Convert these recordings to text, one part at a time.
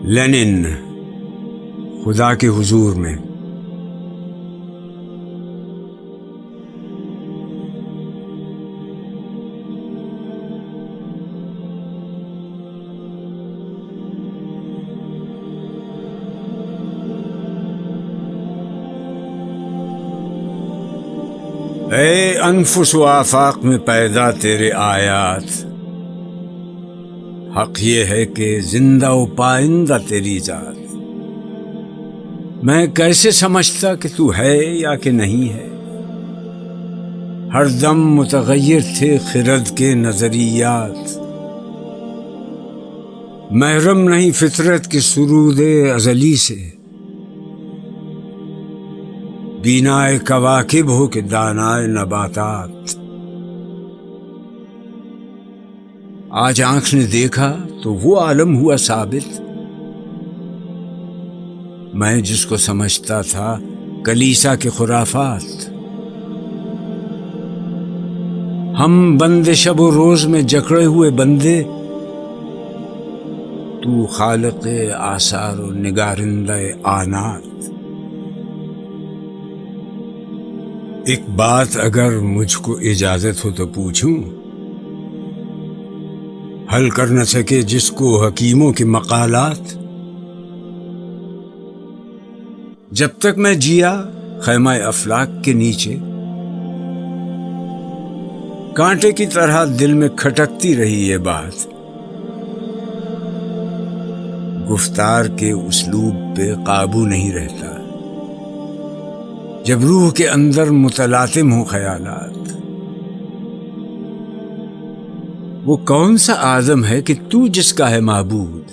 Linen خدا کے حضور میں۔ اے انفس و آفاق میں پیدا تیرے آیات، حق یہ ہے کہ زندہ و پائندہ تیری ذات۔ میں کیسے سمجھتا کہ تو ہے یا کہ نہیں ہے؟ ہر دم متغیر تھے خرد کے نظریات، محرم نہیں فطرت کے سرود ازلی سے، بینائے کواکب ہو کہ دانائے نباتات۔ آج آنکھ نے دیکھا تو وہ عالم ہوا ثابت، میں جس کو سمجھتا تھا کلیسا کے خرافات۔ ہم بندے شب و روز میں جکڑے ہوئے بندے، تو خالق آثار و نگارندہ آنات۔ ایک بات اگر مجھ کو اجازت ہو تو پوچھوں، حل کر نہ سکے جس کو حکیموں کے مقالات؟ جب تک میں جیا خیمہ افلاک کے نیچے، کانٹے کی طرح دل میں کھٹکتی رہی یہ بات، گفتار کے اسلوب پہ قابو نہیں رہتا جب روح کے اندر متلاطم ہوں خیالات۔ وہ کون سا آدم ہے کہ تو جس کا ہے معبود؟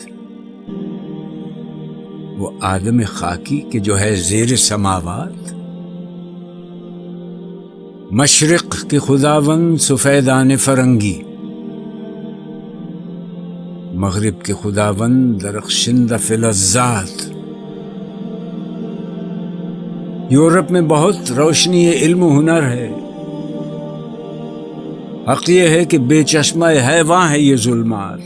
وہ آدم خاکی کہ جو ہے زیر سماوات؟ مشرق کے خداوند سفیدان فرنگی، مغرب کے خداوند درخشندہ فلزات۔ یورپ میں بہت روشنی علم و ہنر ہے، حق یہ ہے کہ بے چشمہ حیواں ہے یہ ظلمات۔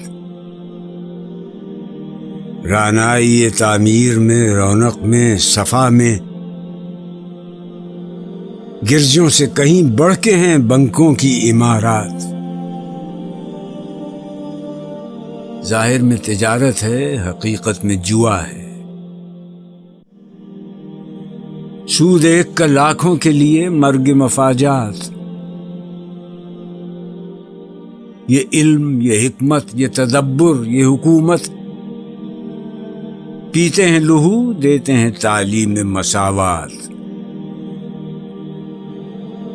رعنائی تعمیر میں، رونق میں، صفا میں، گرجوں سے کہیں بڑھ کے ہیں بنکوں کی عمارات۔ ظاہر میں تجارت ہے، حقیقت میں جوا ہے، سود ایک کا لاکھوں کے لیے مرگ مفاجات۔ یہ علم، یہ حکمت، یہ تدبر، یہ حکومت، پیتے ہیں لہو، دیتے ہیں تعلیم مساوات۔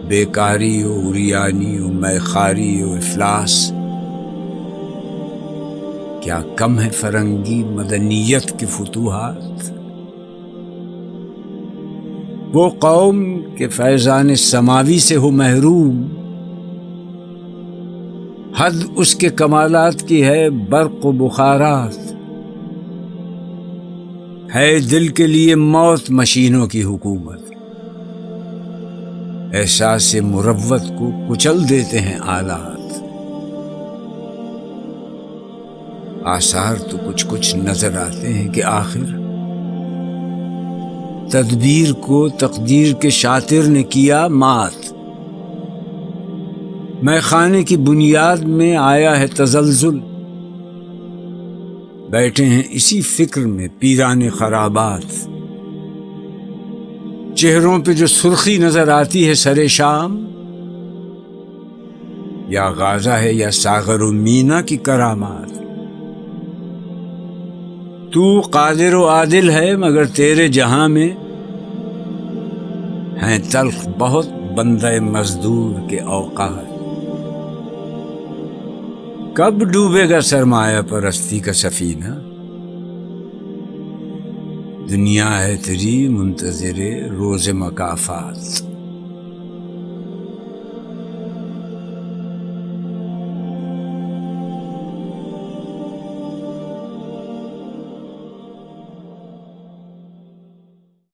بیکاری و عریانی و میخاری و افلاس، کیا کم ہے فرنگی مدنیت کے فتوحات؟ وہ قوم کے فیضان سماوی سے ہو محروم، حد اس کے کمالات کی ہے برق و بخارات۔ ہے دل کے لیے موت مشینوں کی حکومت، احساس مروت کو کچل دیتے ہیں آلات۔ آثار تو کچھ کچھ نظر آتے ہیں کہ آخر تدبیر کو تقدیر کے شاطر نے کیا مات۔ میں خانے کی بنیاد میں آیا ہے تزلزل، بیٹھے ہیں اسی فکر میں پیران خرابات۔ چہروں پہ جو سرخی نظر آتی ہے سر شام، یا غازہ ہے یا ساغر و مینا کی کرامات۔ تو قادر و عادل ہے مگر تیرے جہاں میں ہیں تلخ بہت بندہ مزدور کے اوقات۔ کب ڈوبے گا سرمایہ پرستی کا سفینہ؟ دنیا ہے تیری منتظر روز مکافات۔